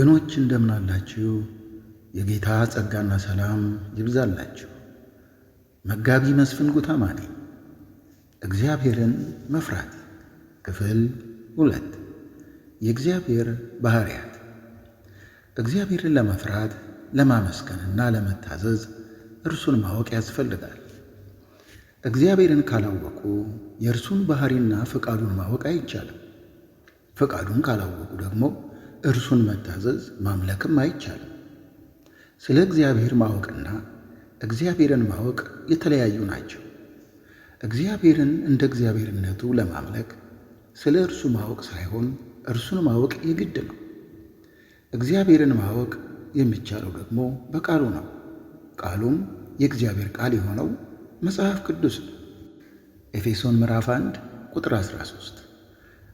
ወገኖች እንደምን አላችሁ? የጌታ ጸጋና ሰላም ይብዛላችሁ። መጋቢ መስፍን ጉተማ ነኝ። እግዚአብሔርን መፍራት ክፍል 2። የእግዚአብሔር ባህሪያት። እግዚአብሔርን ለመፍራት ለማመስገንና ለመታዘዝ እርሱን ማወቅ ያስፈልጋል። እግዚአብሔርን ካላወቁ የእርሱን ባህሪና ፈቃዱን ማወቅ አይቻልም። ፈቃዱን ካላወቁ ደግሞ እርሱን መታዘዝ ማምለክም አይቻልም። ስለ እግዚአብሔር ማወቅና እግዚአብሔርን ማወቅ የተለያዩ ናቸው። እግዚአብሔርን እንደ እግዚአብሔርነቱ ለማምለክ ስለ እርሱ ማወቅ ሳይሆን እርሱን ማወቅ የግድ ነው። እግዚአብሔርን ማወቅ የሚቻለው ደግሞ በቃሉ ነው። ቃሉም የእግዚአብሔር ቃል የሆነው መጽሐፍ ቅዱስ ነው። ኤፌሶን ምዕራፍ 1 ቁጥር 13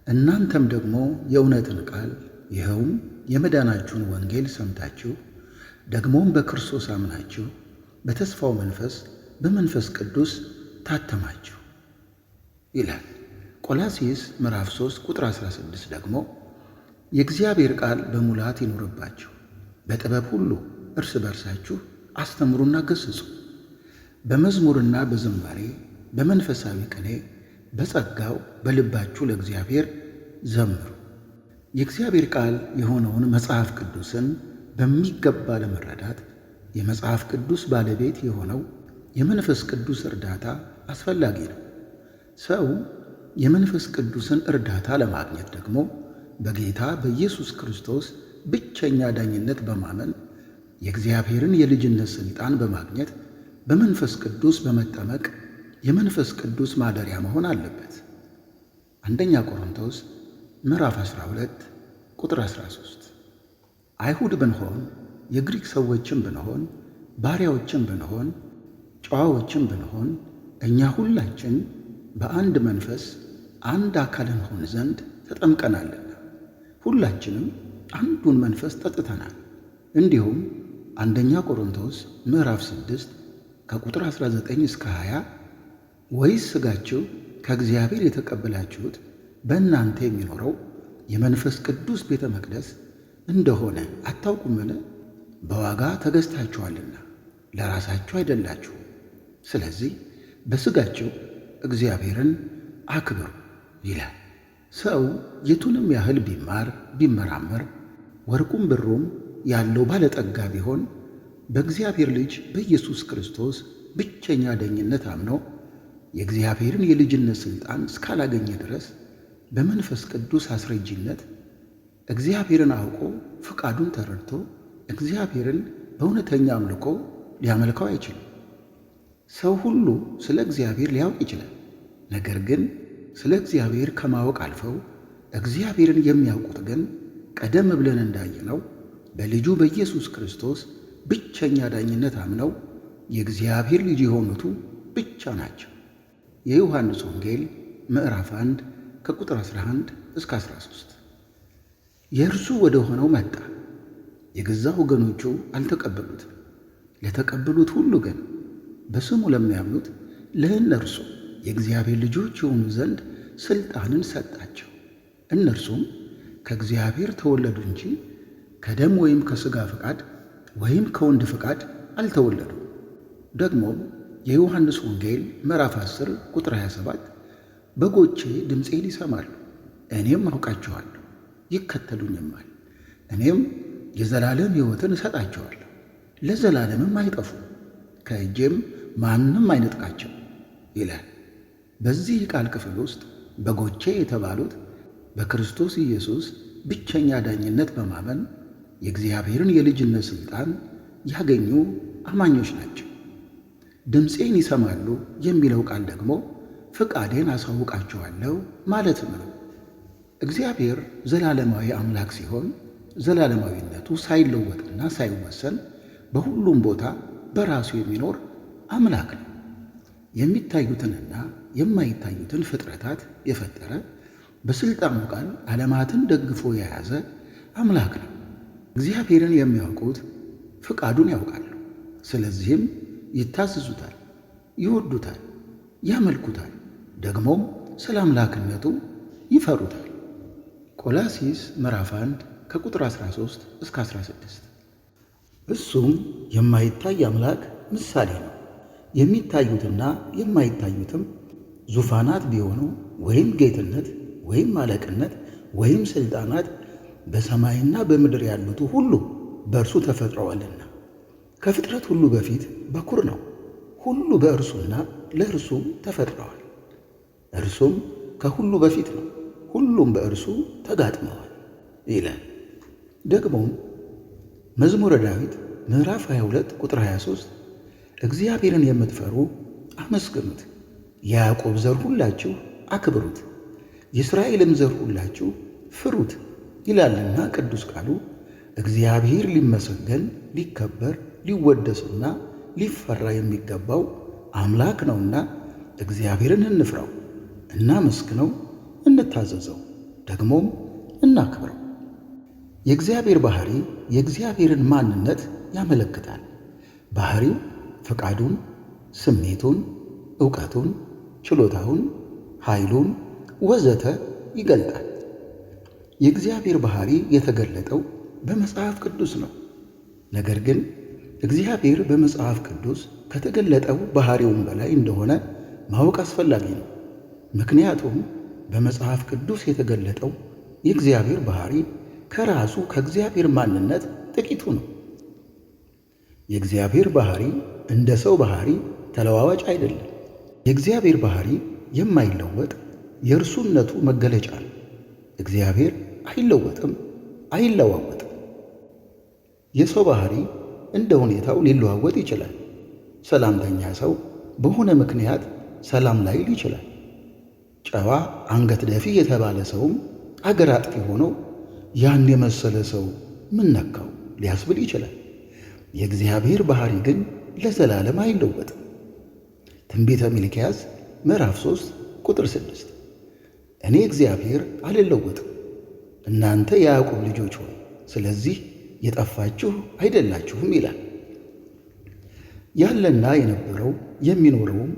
እናንተም ደግሞ የእውነትን ቃል ይኸውም የመዳናችሁን ወንጌል ሰምታችሁ ደግሞም በክርስቶስ አምናችሁ በተስፋው መንፈስ በመንፈስ ቅዱስ ታተማችሁ ይላል። ቆላስይስ ምዕራፍ 3 ቁጥር 16 ደግሞ የእግዚአብሔር ቃል በሙላት ይኑርባችሁ፣ በጥበብ ሁሉ እርስ በርሳችሁ አስተምሩና ገሥጹ፣ በመዝሙርና በዝማሬ በመንፈሳዊ ቅኔ በጸጋው በልባችሁ ለእግዚአብሔር ዘምሩ። የእግዚአብሔር ቃል የሆነውን መጽሐፍ ቅዱስን በሚገባ ለመረዳት የመጽሐፍ ቅዱስ ባለቤት የሆነው የመንፈስ ቅዱስ እርዳታ አስፈላጊ ነው። ሰው የመንፈስ ቅዱስን እርዳታ ለማግኘት ደግሞ በጌታ በኢየሱስ ክርስቶስ ብቸኛ ዳኝነት በማመን የእግዚአብሔርን የልጅነት ሥልጣን በማግኘት በመንፈስ ቅዱስ በመጠመቅ የመንፈስ ቅዱስ ማደሪያ መሆን አለበት። አንደኛ ቆሮንቶስ ምዕራፍ 12 ቁጥር 13 አይሁድ ብንሆን የግሪክ ሰዎችም ብንሆን ባሪያዎችም ብንሆን ጨዋዎችም ብንሆን እኛ ሁላችን በአንድ መንፈስ አንድ አካል እንሆን ዘንድ ተጠምቀናልና ሁላችንም አንዱን መንፈስ ጠጥተናል። እንዲሁም አንደኛ ቆሮንቶስ ምዕራፍ 6 ከቁጥር 19 እስከ 20 ወይስ ሥጋችሁ ከእግዚአብሔር የተቀበላችሁት በእናንተ የሚኖረው የመንፈስ ቅዱስ ቤተ መቅደስ እንደሆነ አታውቁምን? በዋጋ ተገዝታችኋልና ለራሳችሁ አይደላችሁም። ስለዚህ በሥጋችሁ እግዚአብሔርን አክብሩ ይላል። ሰው የቱንም ያህል ቢማር ቢመራመር ወርቁም ብሩም ያለው ባለጠጋ ቢሆን በእግዚአብሔር ልጅ በኢየሱስ ክርስቶስ ብቸኛ ዳኝነት አምኖ የእግዚአብሔርን የልጅነት ሥልጣን እስካላገኘ ድረስ በመንፈስ ቅዱስ አስረጂነት እግዚአብሔርን አውቆ ፈቃዱን ተረድቶ እግዚአብሔርን በእውነተኛ አምልኮ ሊያመልከው አይችልም። ሰው ሁሉ ስለ እግዚአብሔር ሊያውቅ ይችላል። ነገር ግን ስለ እግዚአብሔር ከማወቅ አልፈው እግዚአብሔርን የሚያውቁት ግን ቀደም ብለን እንዳየነው በልጁ በኢየሱስ ክርስቶስ ብቸኛ ዳኝነት አምነው የእግዚአብሔር ልጅ የሆኑቱ ብቻ ናቸው። የዮሐንስ ወንጌል ምዕራፍ 1 ከቁጥር 11 እስከ 13 የእርሱ ወደ ሆነው መጣ፣ የገዛ ወገኖቹ አልተቀበሉትም። ለተቀበሉት ሁሉ ግን በስሙ ለሚያምኑት ለእነርሱ የእግዚአብሔር ልጆች የሆኑ ዘንድ ሥልጣንን ሰጣቸው። እነርሱም ከእግዚአብሔር ተወለዱ እንጂ ከደም ወይም ከሥጋ ፈቃድ ወይም ከወንድ ፈቃድ አልተወለዱም። ደግሞም የዮሐንስ ወንጌል ምዕራፍ 10 ቁጥር 27 በጎቼ ድምፄን ይሰማሉ፣ እኔም አውቃቸዋለሁ፣ ይከተሉኝማል፣ እኔም የዘላለም ሕይወትን እሰጣቸዋለሁ፣ ለዘላለምም አይጠፉም፣ ከእጄም ማንም አይነጥቃቸው ይላል። በዚህ ቃል ክፍል ውስጥ በጎቼ የተባሉት በክርስቶስ ኢየሱስ ብቸኛ ዳኝነት በማመን የእግዚአብሔርን የልጅነት ሥልጣን ያገኙ አማኞች ናቸው። ድምፄን ይሰማሉ የሚለው ቃል ደግሞ ፈቃዴን አሳውቃቸዋለሁ ማለትም ነው። እግዚአብሔር ዘላለማዊ አምላክ ሲሆን ዘላለማዊነቱ ሳይለወጥና ሳይወሰን በሁሉም ቦታ በራሱ የሚኖር አምላክ ነው። የሚታዩትንና የማይታዩትን ፍጥረታት የፈጠረ በሥልጣኑ ቃል ዓለማትን ደግፎ የያዘ አምላክ ነው። እግዚአብሔርን የሚያውቁት ፈቃዱን ያውቃሉ። ስለዚህም ይታዘዙታል፣ ይወዱታል፣ ያመልኩታል፣ ደግሞም ስለ አምላክነቱ ይፈሩታል። ቆላስይስ ምዕራፍ 1 ከቁጥር 13 እስከ 16። እሱም የማይታይ አምላክ ምሳሌ ነው። የሚታዩትና የማይታዩትም ዙፋናት ቢሆኑ ወይም ጌትነት ወይም አለቅነት ወይም ሥልጣናት በሰማይና በምድር ያሉት ሁሉ በእርሱ ተፈጥረዋልና ከፍጥረት ሁሉ በፊት በኩር ነው። ሁሉ በእርሱና ለእርሱ ተፈጥረዋል። እርሱም ከሁሉ በፊት ነው፣ ሁሉም በእርሱ ተጋጥመዋል ይላል። ደግሞም መዝሙረ ዳዊት ምዕራፍ 22 ቁጥር 23 እግዚአብሔርን የምትፈሩ አመስግኑት፣ የያዕቆብ ዘር ሁላችሁ አክብሩት፣ የእስራኤልም ዘር ሁላችሁ ፍሩት ይላልና ቅዱስ ቃሉ እግዚአብሔር ሊመሰገን ሊከበር ሊወደስና ሊፈራ የሚገባው አምላክ ነውና እግዚአብሔርን እንፍራው፣ እናመስግነው፣ እንታዘዘው፣ ደግሞም እናክብረው። የእግዚአብሔር ባሕሪ የእግዚአብሔርን ማንነት ያመለክታል። ባሕሪው ፈቃዱን፣ ስሜቱን፣ ዕውቀቱን፣ ችሎታውን፣ ኃይሉን ወዘተ ይገልጣል። የእግዚአብሔር ባሕሪ የተገለጠው በመጽሐፍ ቅዱስ ነው። ነገር ግን እግዚአብሔር በመጽሐፍ ቅዱስ ከተገለጠው ባሕሪውም በላይ እንደሆነ ማወቅ አስፈላጊ ነው። ምክንያቱም በመጽሐፍ ቅዱስ የተገለጠው የእግዚአብሔር ባሕሪ ከራሱ ከእግዚአብሔር ማንነት ጥቂቱ ነው። የእግዚአብሔር ባሕሪ እንደ ሰው ባሕሪ ተለዋዋጭ አይደለም። የእግዚአብሔር ባሕሪ የማይለወጥ የእርሱነቱ መገለጫ ነው። እግዚአብሔር አይለወጥም፣ አይለዋወጥም። የሰው ባሕሪ እንደ ሁኔታው ሊለዋወጥ ይችላል። ሰላምተኛ ሰው በሆነ ምክንያት ሰላም ላይል ይችላል። ጨዋ አንገት ደፊ የተባለ ሰውም አገር አጥፊ ሆኖ ያን የመሰለ ሰው ምን ነካው ሊያስብል ይችላል። የእግዚአብሔር ባሕሪ ግን ለዘላለም አይለወጥም። ትንቢተ ሚልክያስ ምዕራፍ 3 ቁጥር 6 እኔ እግዚአብሔር አልለወጥም፣ እናንተ የያዕቆብ ልጆች ሆይ ስለዚህ የጠፋችሁ አይደላችሁም ይላል። ያለና የነበረው የሚኖረውም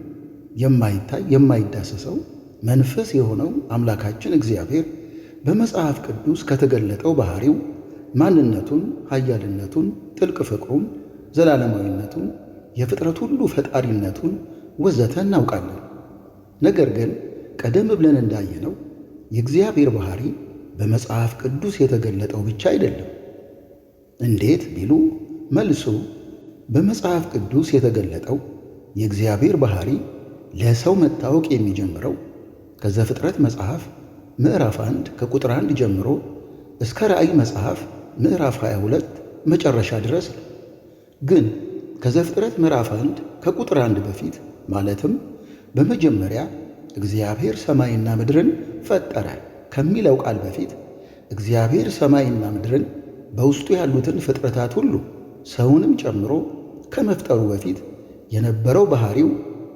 የማይታይ የማይዳሰሰው መንፈስ የሆነው አምላካችን እግዚአብሔር በመጽሐፍ ቅዱስ ከተገለጠው ባሕሪው ማንነቱን፣ ኃያልነቱን፣ ጥልቅ ፍቅሩን፣ ዘላለማዊነቱን፣ የፍጥረት ሁሉ ፈጣሪነቱን ወዘተ እናውቃለን። ነገር ግን ቀደም ብለን እንዳየነው የእግዚአብሔር ባሕሪ በመጽሐፍ ቅዱስ የተገለጠው ብቻ አይደለም። እንዴት ቢሉ መልሱ በመጽሐፍ ቅዱስ የተገለጠው የእግዚአብሔር ባሕሪ ለሰው መታወቅ የሚጀምረው ከዘፍጥረት መጽሐፍ ምዕራፍ 1 ከቁጥር 1 ጀምሮ እስከ ራእይ መጽሐፍ ምዕራፍ 22 መጨረሻ ድረስ ነው። ግን ከዘፍጥረት ምዕራፍ 1 ከቁጥር 1 በፊት ማለትም በመጀመሪያ እግዚአብሔር ሰማይና ምድርን ፈጠረ ከሚለው ቃል በፊት እግዚአብሔር ሰማይና ምድርን በውስጡ ያሉትን ፍጥረታት ሁሉ ሰውንም ጨምሮ ከመፍጠሩ በፊት የነበረው ባሕሪው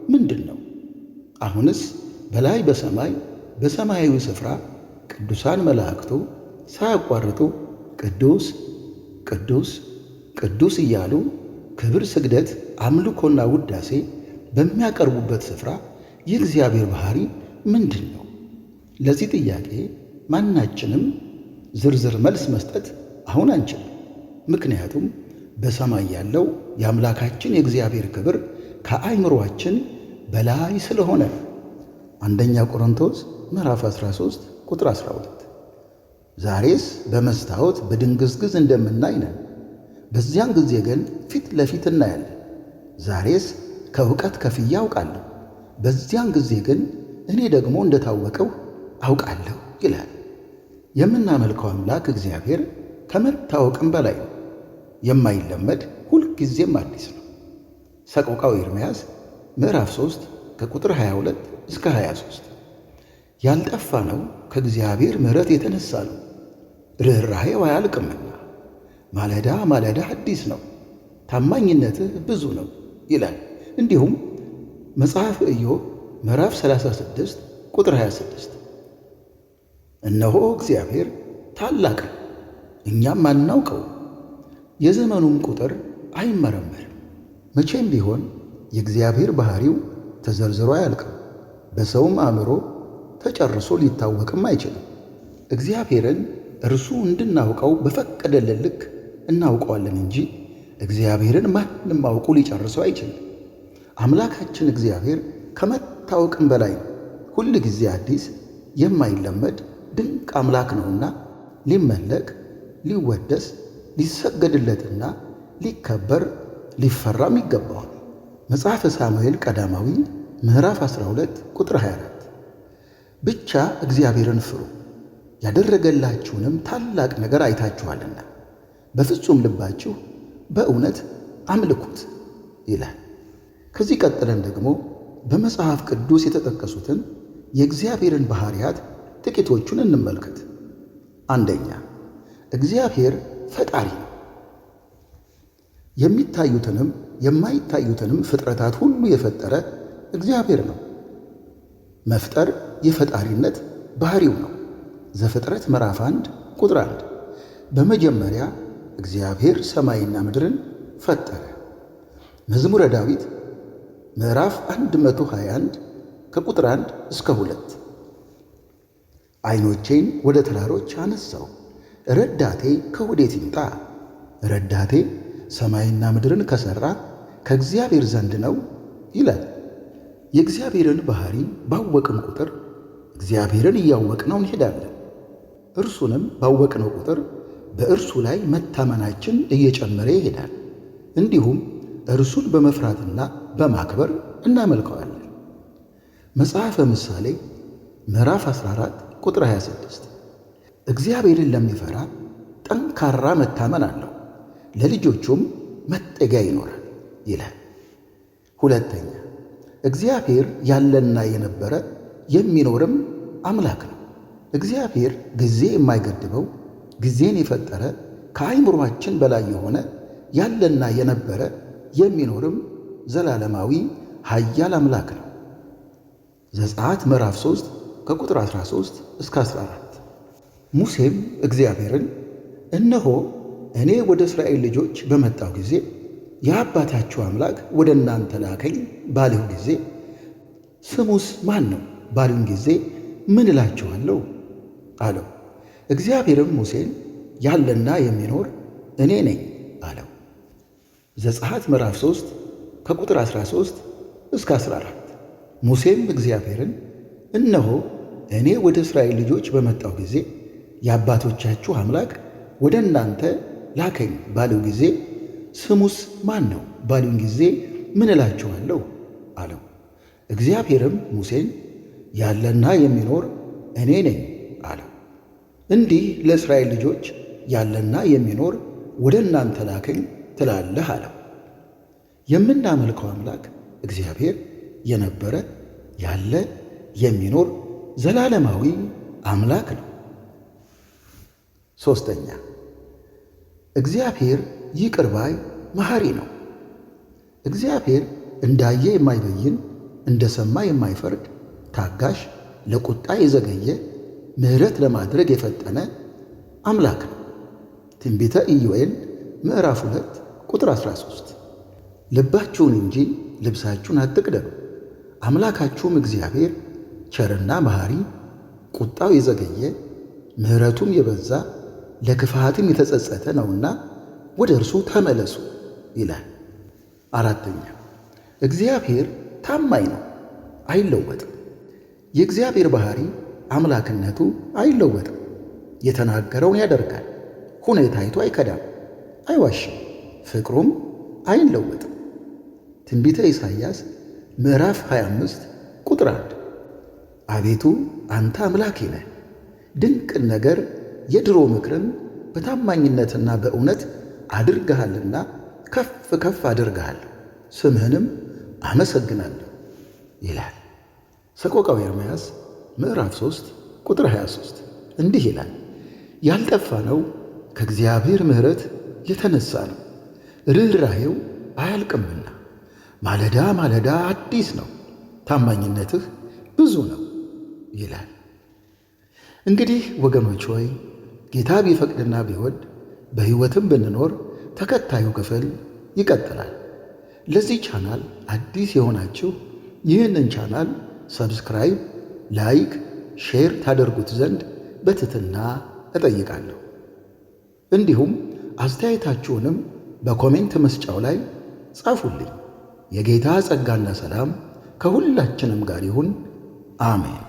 ምንድን ነው? አሁንስ በላይ በሰማይ በሰማያዊ ስፍራ ቅዱሳን መላእክቱ ሳያቋርጡ ቅዱስ ቅዱስ ቅዱስ እያሉ ክብር፣ ስግደት፣ አምልኮና ውዳሴ በሚያቀርቡበት ስፍራ የእግዚአብሔር ባሕሪ ምንድን ነው? ለዚህ ጥያቄ ማናችንም ዝርዝር መልስ መስጠት አሁን አንችልም። ምክንያቱም በሰማይ ያለው የአምላካችን የእግዚአብሔር ክብር ከአእምሮአችን በላይ ስለሆነ ነው። አንደኛ ቆሮንቶስ ምዕራፍ 13 ቁጥር 12 ዛሬስ በመስታወት በድንግዝግዝ እንደምናይ ነን፣ በዚያን ጊዜ ግን ፊት ለፊት እናያለን። ዛሬስ ከእውቀት ከፍዬ አውቃለሁ፣ በዚያን ጊዜ ግን እኔ ደግሞ እንደታወቀው አውቃለሁ ይላል። የምናመልከው አምላክ እግዚአብሔር ከመታወቅም በላይ ነው። የማይለመድ ሁልጊዜም አዲስ ነው። ሰቆቃወ ኤርምያስ ምዕራፍ 3 ከቁጥር 22 እስከ 23 ያልጠፋ ነው ከእግዚአብሔር ምሕረት የተነሳ ነው፣ ርኅራኄው አያልቅምና ማለዳ ማለዳ አዲስ ነው፣ ታማኝነትህ ብዙ ነው ይላል። እንዲሁም መጽሐፍ ኢዮብ ምዕራፍ 36 ቁጥር 26 እነሆ እግዚአብሔር ታላቅ ነው፣ እኛም አናውቀው፣ የዘመኑም ቁጥር አይመረመርም። መቼም ቢሆን የእግዚአብሔር ባሕሪው ተዘርዝሮ አያልቅም፣ በሰውም አእምሮ ተጨርሶ ሊታወቅም አይችልም። እግዚአብሔርን እርሱ እንድናውቀው በፈቀደልን ልክ እናውቀዋለን እንጂ እግዚአብሔርን ማንም አውቁ ሊጨርሰው አይችልም። አምላካችን እግዚአብሔር ከመታወቅም በላይ ነው። ሁል ጊዜ አዲስ የማይለመድ ድንቅ አምላክ ነውና ሊመለክ፣ ሊወደስ፣ ሊሰገድለትና ሊከበር፣ ሊፈራም ይገባዋል። መጽሐፈ ሳሙኤል ቀዳማዊ ምዕራፍ 12 ቁጥር 24 ብቻ እግዚአብሔርን ፍሩ ያደረገላችሁንም ታላቅ ነገር አይታችኋልና በፍጹም ልባችሁ በእውነት አምልኩት ይላል። ከዚህ ቀጥለን ደግሞ በመጽሐፍ ቅዱስ የተጠቀሱትን የእግዚአብሔርን ባሕርያት ጥቂቶቹን እንመልከት። አንደኛ፣ እግዚአብሔር ፈጣሪ ነው። የሚታዩትንም የማይታዩትንም ፍጥረታት ሁሉ የፈጠረ እግዚአብሔር ነው። መፍጠር የፈጣሪነት ባሕሪው ነው። ዘፍጥረት ምዕራፍ 1 ቁጥር 1 በመጀመሪያ እግዚአብሔር ሰማይና ምድርን ፈጠረ። መዝሙረ ዳዊት ምዕራፍ 121 ከቁጥር 1 እስከ 2 ዓይኖቼን ወደ ተራሮች አነሳው፣ ረዳቴ ከወዴት ይምጣ? ረዳቴ ሰማይና ምድርን ከሠራ ከእግዚአብሔር ዘንድ ነው ይላል። የእግዚአብሔርን ባሕሪ ባወቅን ቁጥር እግዚአብሔርን እያወቅነው እንሄዳለን። እርሱንም ባወቅነው ቁጥር በእርሱ ላይ መታመናችን እየጨመረ ይሄዳል። እንዲሁም እርሱን በመፍራትና በማክበር እናመልከዋለን። መጽሐፈ ምሳሌ ምዕራፍ 14 ቁጥር 26 እግዚአብሔርን ለሚፈራ ጠንካራ መታመን አለው፣ ለልጆቹም መጠጊያ ይኖራል ይላል። ሁለተኛ፣ እግዚአብሔር ያለና የነበረ የሚኖርም አምላክ ነው። እግዚአብሔር ጊዜ የማይገድበው ጊዜን የፈጠረ ከአእምሮአችን በላይ የሆነ ያለና የነበረ የሚኖርም ዘላለማዊ ኃያል አምላክ ነው። ዘጸአት ምዕራፍ 3 ከቁጥር 13 እስከ 14 ሙሴም እግዚአብሔርን እነሆ እኔ ወደ እስራኤል ልጆች በመጣው ጊዜ የአባታችሁ አምላክ ወደ እናንተ ላከኝ ባልሁ ጊዜ ስሙስ ማን ነው ባሉኝ ጊዜ ምን እላችኋለሁ አለው። እግዚአብሔርም ሙሴን ያለና የሚኖር እኔ ነኝ አለው። ዘጸአት ምዕራፍ 3 ከቁጥር 13 እስከ 14 ሙሴም እግዚአብሔርን እነሆ እኔ ወደ እስራኤል ልጆች በመጣው ጊዜ የአባቶቻችሁ አምላክ ወደ እናንተ ላከኝ ባለው ጊዜ ስሙስ ማን ነው ባሉኝ ጊዜ ምን እላችኋለሁ አለው። እግዚአብሔርም ሙሴን ያለና የሚኖር እኔ ነኝ አለው። እንዲህ ለእስራኤል ልጆች ያለና የሚኖር ወደ እናንተ ላከኝ ትላለህ አለው። የምናመልከው አምላክ እግዚአብሔር የነበረ ያለ የሚኖር ዘላለማዊ አምላክ ነው። ሦስተኛ፣ እግዚአብሔር ይቅር ባይ መሐሪ ነው። እግዚአብሔር እንዳየ የማይበይን እንደሰማ የማይፈርድ ታጋሽ፣ ለቁጣ የዘገየ ምሕረት ለማድረግ የፈጠነ አምላክ ነው። ትንቢተ ኢዮኤል ምዕራፍ 2 ቁጥር 13 ልባችሁን እንጂ ልብሳችሁን አትቅደዱ፣ አምላካችሁም እግዚአብሔር ቸርና መሐሪ፣ ቁጣው የዘገየ ምሕረቱም የበዛ ለክፋትም የተጸጸተ ነውና ወደ እርሱ ተመለሱ ይላል። አራተኛ፣ እግዚአብሔር ታማኝ ነው፣ አይለወጥም። የእግዚአብሔር ባሕሪ አምላክነቱ አይለወጥም። የተናገረውን ያደርጋል፣ ሁኔታይቱ አይከዳም፣ አይዋሽም፣ ፍቅሩም አይለወጥም። ትንቢተ ኢሳይያስ ምዕራፍ 25 ቁጥር 1 አቤቱ አንተ አምላኬ ነህ፣ ድንቅን ነገር የድሮ ምክርን በታማኝነትና በእውነት አድርገሃልና ከፍ ከፍ አድርገሃለሁ፣ ስምህንም አመሰግናለሁ ይላል። ሰቆቃወ ኤርምያስ ምዕራፍ 3 ቁጥር 23 እንዲህ ይላል፣ ያልጠፋነው ከእግዚአብሔር ምሕረት የተነሣ ነው፣ ርኅራኄው አያልቅምና ማለዳ ማለዳ አዲስ ነው፣ ታማኝነትህ ብዙ ነው ይላል። እንግዲህ ወገኖች ሆይ ጌታ ቢፈቅድና ቢወድ በሕይወትም ብንኖር ተከታዩ ክፍል ይቀጥላል። ለዚህ ቻናል አዲስ የሆናችሁ ይህንን ቻናል ሰብስክራይብ፣ ላይክ፣ ሼር ታደርጉት ዘንድ በትሕትና እጠይቃለሁ። እንዲሁም አስተያየታችሁንም በኮሜንት መስጫው ላይ ጻፉልኝ። የጌታ ጸጋና ሰላም ከሁላችንም ጋር ይሁን። አሜን።